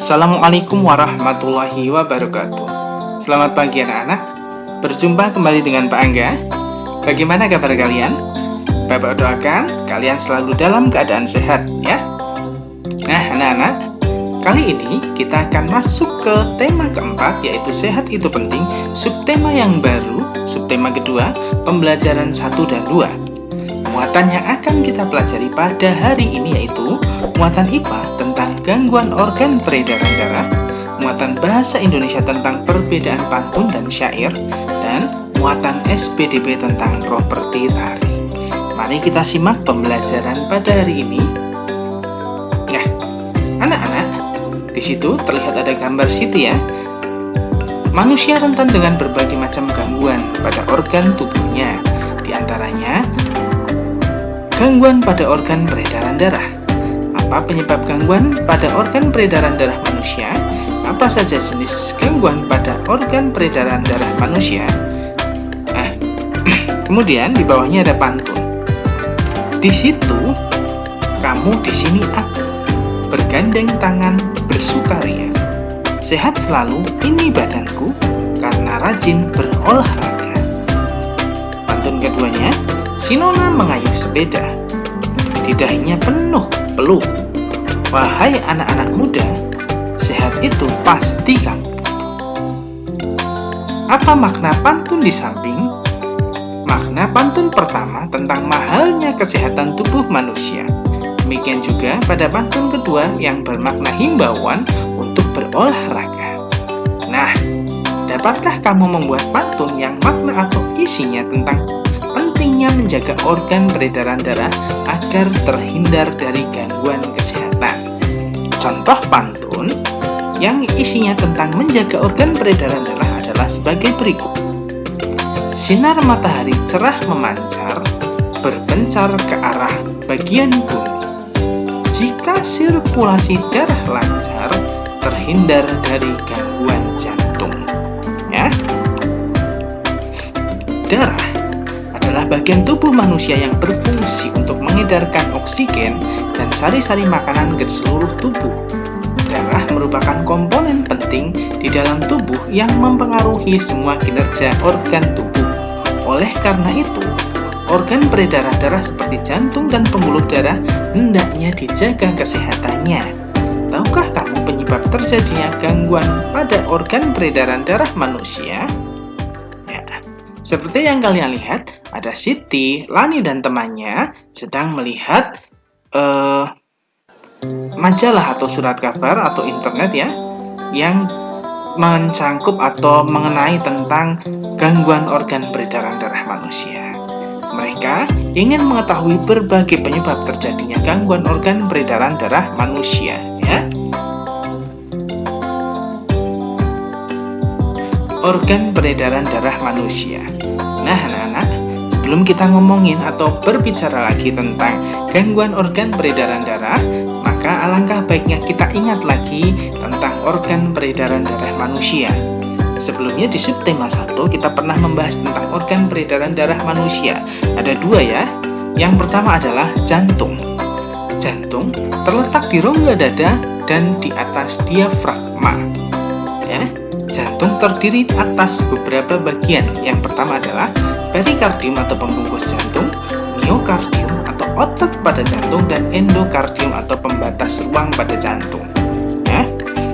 Assalamualaikum warahmatullahi wabarakatuh. Selamat pagi anak-anak. Berjumpa kembali dengan Pak Angga. Bagaimana kabar kalian? Bapak doakan kalian selalu dalam keadaan sehat ya. Nah anak-anak, kali ini kita akan masuk ke tema keempat, yaitu sehat itu penting. Subtema yang baru, subtema kedua, pembelajaran 1 dan 2. Muatan yang akan kita pelajari pada hari ini yaitu muatan IPA tentang gangguan organ peredaran darah, muatan bahasa Indonesia tentang perbedaan pantun dan syair, dan muatan SPDB tentang properti tari. Mari kita simak pembelajaran pada hari ini. Nah, anak-anak, di situ terlihat ada gambar Siti ya. Manusia rentan dengan berbagai macam gangguan pada organ tubuhnya, di antaranya gangguan pada organ peredaran darah. Apa penyebab gangguan pada organ peredaran darah manusia? Apa saja jenis gangguan pada organ peredaran darah manusia? Kemudian di bawahnya ada pantun. Di situ, kamu di sini aku, bergandeng tangan bersukaria. Sehat selalu ini badanku, karena rajin berolahraga. Pantun keduanya, si Nona mengayuh sepeda, di dahinya penuh peluh. Wahai anak-anak muda, sehat itu pasti kamu. Apa makna pantun di samping? Makna pantun pertama tentang mahalnya kesehatan tubuh manusia. Demikian juga pada pantun kedua yang bermakna himbauan untuk berolahraga. Nah, dapatkah kamu membuat pantun yang makna atau isinya tentang pentingnya menjaga organ peredaran darah agar terhindar dari gangguan kesehatan? Contoh pantun yang isinya tentang menjaga organ peredaran darah adalah sebagai berikut. Sinar matahari cerah memancar, berpencar ke arah bagian bumi. Jika sirkulasi darah lancar, terhindar dari gangguan jantung. Ya, darah adalah bagian tubuh manusia yang berfungsi untuk mengedarkan oksigen dan sari-sari makanan ke seluruh tubuh. Darah merupakan komponen penting di dalam tubuh yang mempengaruhi semua kinerja organ tubuh. Oleh karena itu, organ peredaran darah seperti jantung dan pembuluh darah hendaknya dijaga kesehatannya. Tahukah kamu penyebab terjadinya gangguan pada organ peredaran darah manusia? Seperti yang kalian lihat, ada Siti, Lani, dan temannya sedang melihat majalah atau surat kabar atau internet ya, yang mencangkup atau mengenai tentang gangguan organ peredaran darah manusia. Mereka ingin mengetahui berbagai penyebab terjadinya gangguan organ peredaran darah manusia ya. Organ peredaran darah manusia. Nah anak-anak, sebelum kita ngomongin atau berbicara lagi tentang gangguan organ peredaran darah, maka alangkah baiknya kita ingat lagi tentang organ peredaran darah manusia. Sebelumnya di subtema 1 kita pernah membahas tentang organ peredaran darah manusia. Ada 2 ya. Yang pertama adalah jantung. Jantung terletak di rongga dada dan di atas diafragma. Ya. Jantung terdiri atas beberapa bagian. Yang pertama adalah perikardium atau pembungkus jantung, miokardium atau otot pada jantung, dan endokardium atau pembatas ruang pada jantung. Ya.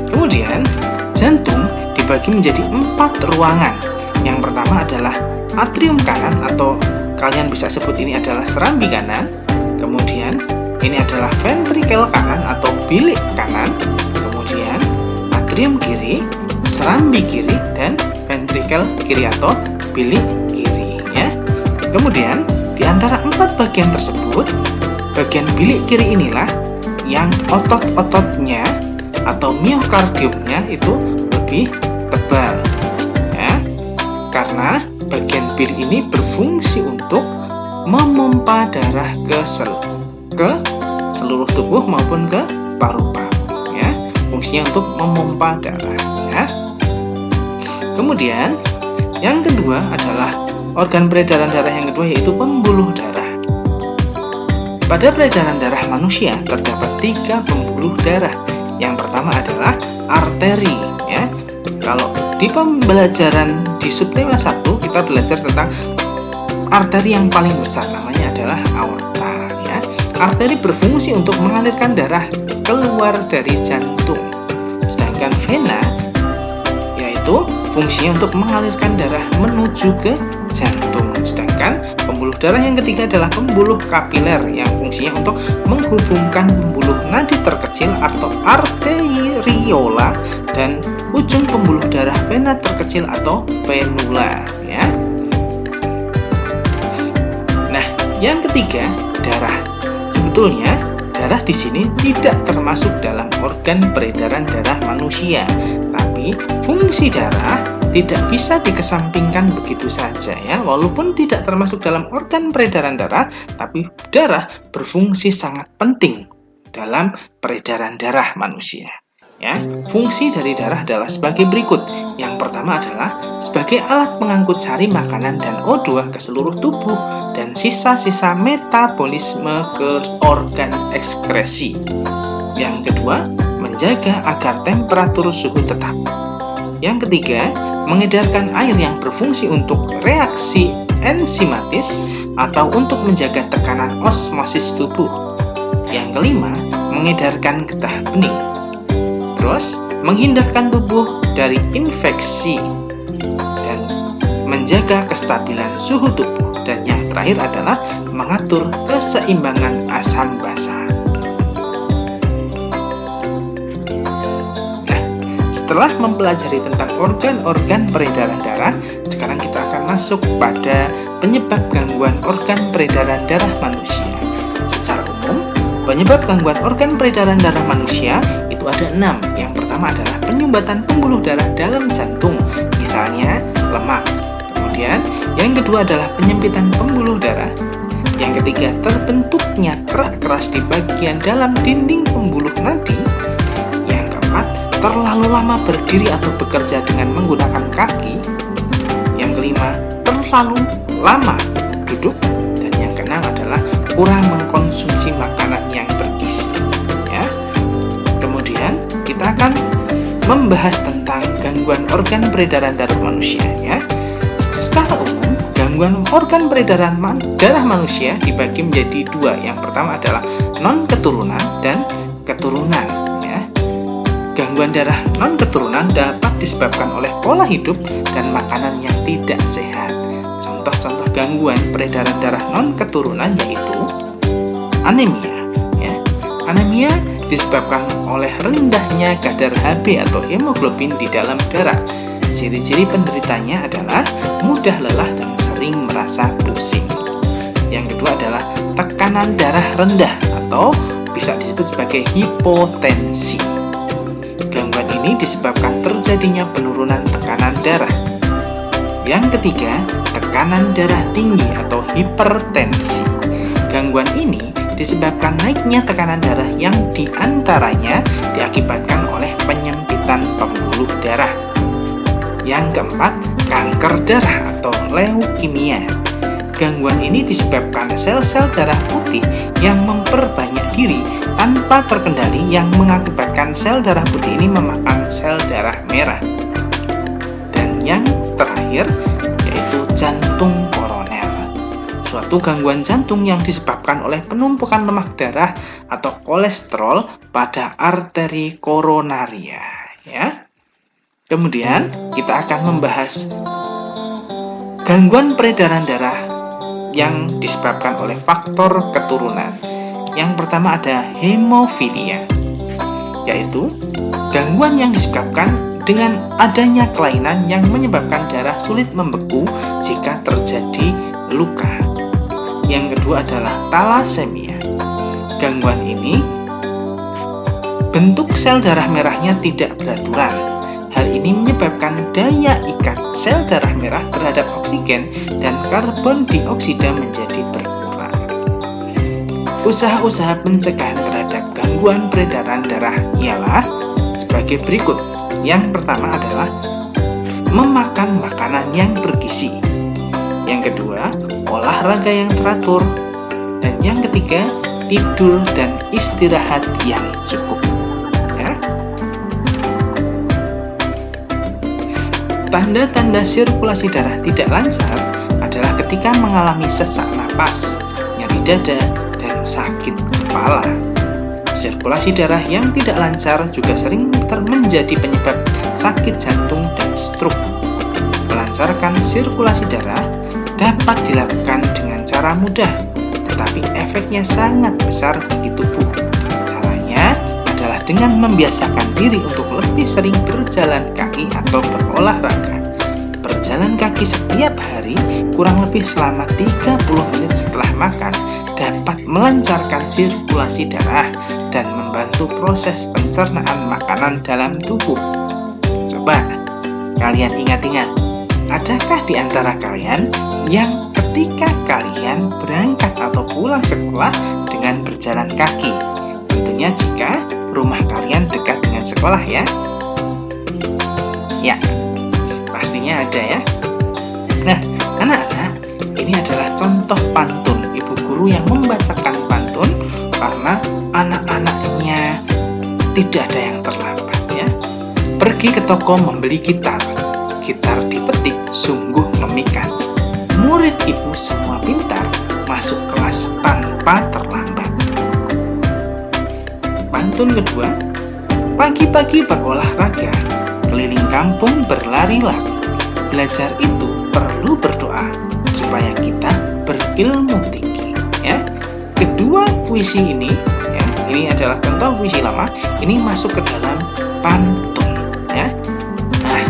Kemudian jantung dibagi menjadi 4 ruangan. Yang pertama adalah atrium kanan atau kalian bisa sebut ini adalah serambi kanan. Kemudian ini adalah ventrikel kanan atau bilik kanan. Kemudian atrium kiri, serambi kiri, dan ventrikel kiri atau bilik kiri ya. Kemudian di antara 4 bagian tersebut, bagian bilik kiri inilah yang otot-ototnya atau miokardiumnya itu lebih tebal ya. Karena bagian bilik ini berfungsi untuk memompa darah ke seluruh tubuh maupun ke paru-paru ya. Fungsinya untuk memompa darah ya. Kemudian yang kedua adalah organ peredaran darah yang kedua, yaitu pembuluh darah. Pada peredaran darah manusia terdapat 3 pembuluh darah. Yang pertama adalah arteri ya. Kalau di pembelajaran di subtema 1 kita belajar tentang arteri yang paling besar, namanya adalah aorta ya. Arteri berfungsi untuk mengalirkan darah keluar dari jantung. Sedangkan vena yaitu fungsinya untuk mengalirkan darah menuju ke jantung. Sedangkan pembuluh darah yang ketiga adalah pembuluh kapiler yang fungsinya untuk menghubungkan pembuluh nadi terkecil atau arteriola dan ujung pembuluh darah vena terkecil atau venula ya. Nah, yang ketiga, darah. Sebetulnya darah di sini tidak termasuk dalam organ peredaran darah manusia, tapi fungsi darah tidak bisa dikesampingkan begitu saja ya. Walaupun tidak termasuk dalam organ peredaran darah, tapi darah berfungsi sangat penting dalam peredaran darah manusia. Ya, fungsi dari darah adalah sebagai berikut. Yang pertama adalah sebagai alat pengangkut sari makanan dan O2 ke seluruh tubuh dan sisa-sisa metabolisme ke organ ekskresi. Yang kedua, menjaga agar temperatur suhu tetap. Yang ketiga, mengedarkan air yang berfungsi untuk reaksi enzimatis atau untuk menjaga tekanan osmosis tubuh. Yang kelima, mengedarkan getah bening. Terus, menghindarkan tubuh dari infeksi dan menjaga kestabilan suhu tubuh. Dan yang terakhir adalah mengatur keseimbangan asam basa. Nah, setelah mempelajari tentang organ-organ peredaran darah, sekarang kita akan masuk pada penyebab gangguan organ peredaran darah manusia. Secara umum, penyebab gangguan organ peredaran darah manusia itu ada 6. Yang pertama adalah penyumbatan pembuluh darah dalam jantung, misalnya lemak. Kemudian, yang kedua adalah penyempitan pembuluh darah. Yang ketiga, terbentuknya kerak keras di bagian dalam dinding pembuluh nadi. Yang keempat, terlalu lama berdiri atau bekerja dengan menggunakan kaki. Yang kelima, terlalu lama duduk. Dan yang keenam adalah kurang mengkonsumsi makanan yang bergizi. Ya. Kemudian kita akan membahas tentang gangguan organ peredaran darah manusia. Ya. Secara umum, gangguan organ peredaran darah manusia dibagi menjadi 2. Yang pertama adalah non-keturunan dan keturunan. Ya. Gangguan darah non-keturunan dapat disebabkan oleh pola hidup dan makanan yang tidak sehat. Contoh-contoh gangguan peredaran darah non-keturunan yaitu anemia. Ya. Anemia disebabkan oleh rendahnya kadar Hb atau hemoglobin di dalam darah. Ciri-ciri penderitanya adalah mudah lelah dan sering merasa pusing. Yang kedua adalah tekanan darah rendah atau bisa disebut sebagai hipotensi. Gangguan ini disebabkan terjadinya penurunan tekanan darah. Yang ketiga, tekanan darah tinggi atau hipertensi. Gangguan ini disebabkan naiknya tekanan darah yang diantaranya diakibatkan oleh penyempitan pembuluh darah. Yang keempat, kanker darah atau leukemia. Gangguan ini disebabkan sel-sel darah putih yang memperbanyak diri tanpa terkendali yang mengakibatkan sel darah putih ini memakan sel darah merah. Dan yang terakhir yaitu jantung koroner. Suatu gangguan jantung yang disebabkan oleh penumpukan lemak darah atau kolesterol pada arteri koronaria. Ya. Kemudian kita akan membahas gangguan peredaran darah yang disebabkan oleh faktor keturunan. Yang pertama ada hemofilia, yaitu gangguan yang disebabkan dengan adanya kelainan yang menyebabkan darah sulit membeku jika terjadi luka. Yang kedua adalah talasemia. Gangguan ini bentuk sel darah merahnya tidak beraturan. Hal ini menyebabkan daya ikat sel darah merah terhadap oksigen dan karbon dioksida menjadi berkurang. Usaha-usaha pencegahan terhadap gangguan peredaran darah ialah sebagai berikut. Yang pertama adalah memakan makanan yang bergizi. Yang kedua, olahraga yang teratur. Dan yang ketiga, tidur dan istirahat yang cukup. Ya. Tanda-tanda sirkulasi darah tidak lancar adalah ketika mengalami sesak napas, nyeri dada, dan sakit kepala. Sirkulasi darah yang tidak lancar juga sering menjadi penyebab sakit jantung dan stroke. Melancarkan sirkulasi darah dapat dilakukan dengan cara mudah, tetapi efeknya sangat besar bagi tubuh. Caranya adalah dengan membiasakan diri untuk lebih sering berjalan kaki atau berolahraga. Berjalan kaki setiap hari kurang lebih selama 30 menit setelah makan dapat melancarkan sirkulasi darah dan membantu proses pencernaan makanan dalam tubuh. Coba kalian ingat-ingat, adakah di antara kalian yang ketika kalian berangkat atau pulang sekolah dengan berjalan kaki? Tentunya jika rumah kalian dekat dengan sekolah ya. Ya, pastinya ada ya. Nah, anak-anak, ini adalah contoh pantun ibu guru yang membacakan pantun karena anak-anaknya tidak ada yang terlambat ya. Pergi ke toko membeli gitar. Gitar dipetik sungguh memikat. Murid ibu semua pintar, masuk kelas tanpa terlambat. Pantun kedua, pagi-pagi berolahraga, keliling kampung berlari-lari. Belajar itu perlu berdoa supaya kita berilmu tinggi. Ya, kedua puisi ini, ya, ini adalah contoh puisi lama. Ini masuk ke dalam pantun. Ya, nah,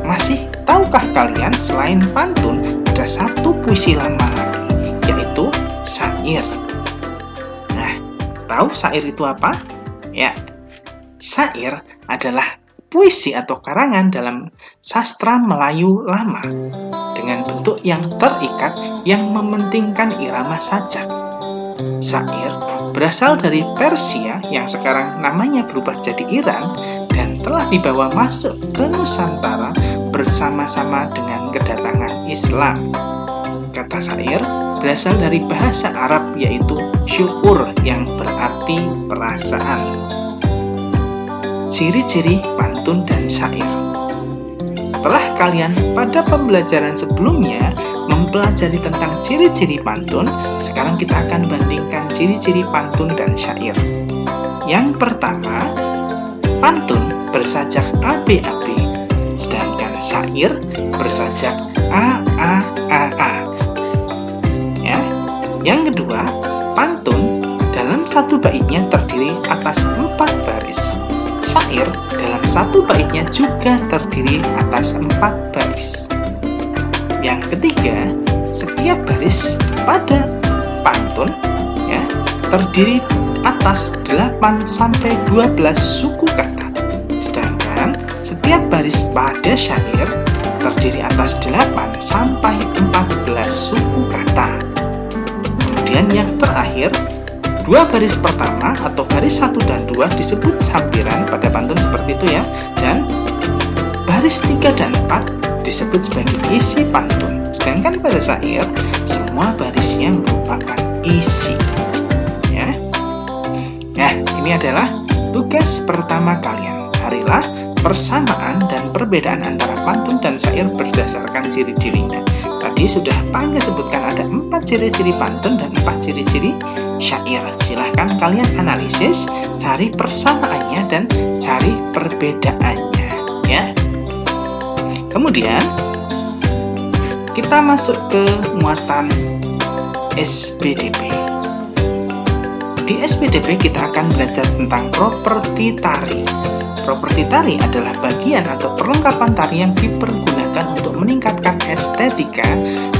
masih tahukah kalian selain pantun ada satu puisi lama lagi, yaitu syair. Nah, tahu syair itu apa? Ya, syair adalah puisi atau karangan dalam sastra Melayu lama dengan bentuk yang terikat yang mementingkan irama sajak. Syair berasal dari Persia yang sekarang namanya berubah jadi Iran dan telah dibawa masuk ke Nusantara bersama-sama dengan kedatangan Islam. Kata syair berasal dari bahasa Arab yaitu syukur yang berarti perasaan. Ciri-ciri pantun dan syair. Setelah kalian pada pembelajaran sebelumnya mempelajari tentang ciri-ciri pantun, sekarang kita akan bandingkan ciri-ciri pantun dan syair. Yang pertama, pantun bersajak ABAB, sedangkan syair bersajak AAAA. Ya. Yang kedua, pantun dalam satu baitnya terdiri atas 4 baris. Syair dalam satu baitnya juga terdiri atas 4 baris. Yang ketiga, setiap baris pada pantun ya, terdiri atas 8 sampai 12 suku kata. Sedangkan setiap baris pada syair terdiri atas 8 sampai 14 suku kata. Kemudian yang terakhir, 2 baris pertama atau baris 1 dan 2 disebut sampiran pada pantun seperti itu ya. Dan baris 3 dan 4 disebut sebagai isi pantun. Sedangkan pada syair, semua barisnya merupakan isi. Ya. Nah, ini adalah tugas pertama kalian. Carilah persamaan dan perbedaan antara pantun dan syair berdasarkan ciri-cirinya. Tadi sudah Pangga sebutkan ada 4 ciri-ciri pantun dan 4 ciri-ciri syair. Silahkan kalian analisis, cari persamaannya dan cari perbedaannya ya. Kemudian kita masuk ke muatan SPDP. Di SPDP kita akan belajar tentang properti tari. Properti tari adalah bagian atau perlengkapan tari yang dipergunakan untuk meningkatkan estetika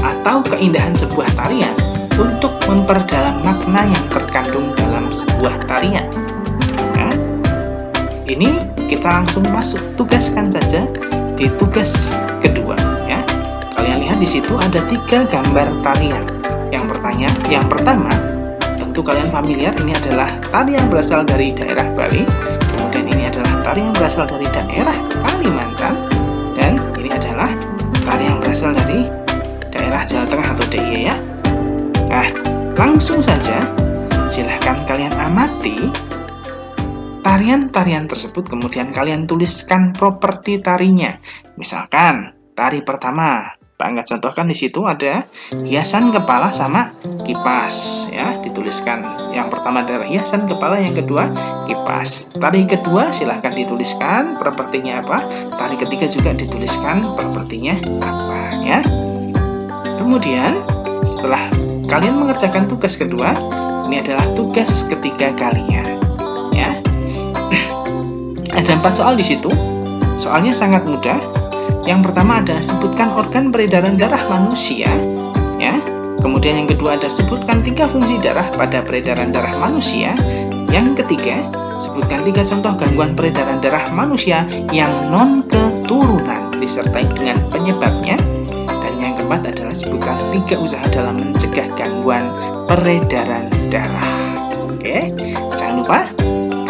atau keindahan sebuah tarian untuk memperdalam makna yang terkandung dalam sebuah tarian. Nah, ini kita langsung masuk, tugaskan saja di tugas kedua ya. Kalian lihat di situ ada 3 gambar tarian. Yang pertama, tentu kalian familiar, ini adalah tari yang berasal dari daerah Bali. Kemudian ini adalah tari yang berasal dari daerah Kalimantan, dan ini adalah tari yang berasal dari daerah Jawa Tengah atau DIY ya. Nah, langsung saja silahkan kalian amati tarian-tarian tersebut kemudian kalian tuliskan properti tarinya. Misalkan tari pertama, Pak Angga contohkan di situ ada hiasan kepala sama kipas, ya, dituliskan. Yang pertama adalah hiasan kepala, yang kedua kipas. Tari kedua silahkan dituliskan propertinya apa. Tari ketiga juga dituliskan propertinya apa, ya. Kemudian setelah kalian mengerjakan tugas kedua, ini adalah tugas ketiga kalian, ya. Ada 4 soal di situ. Soalnya sangat mudah. Yang pertama adalah sebutkan organ peredaran darah manusia, ya. Kemudian yang kedua ada sebutkan 3 fungsi darah pada peredaran darah manusia. Yang ketiga, sebutkan 3 contoh gangguan peredaran darah manusia yang non keturunan disertai dengan penyebabnya. Dan yang keempat adalah sebutkan 3 usaha dalam mencegah gangguan peredaran darah. Oke, jangan lupa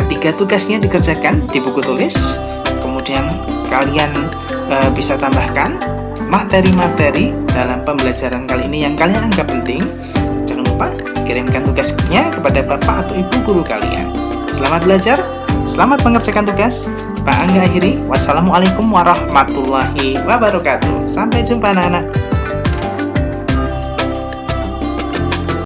ketiga tugasnya dikerjakan di buku tulis. Kemudian kalian bisa tambahkan materi-materi dalam pembelajaran kali ini yang kalian anggap penting. Jangan lupa kirimkan tugasnya kepada bapak atau ibu guru kalian. Selamat belajar, selamat mengerjakan tugas. Pak Angga akhiri. Wassalamualaikum warahmatullahi wabarakatuh. Sampai jumpa anak-anak.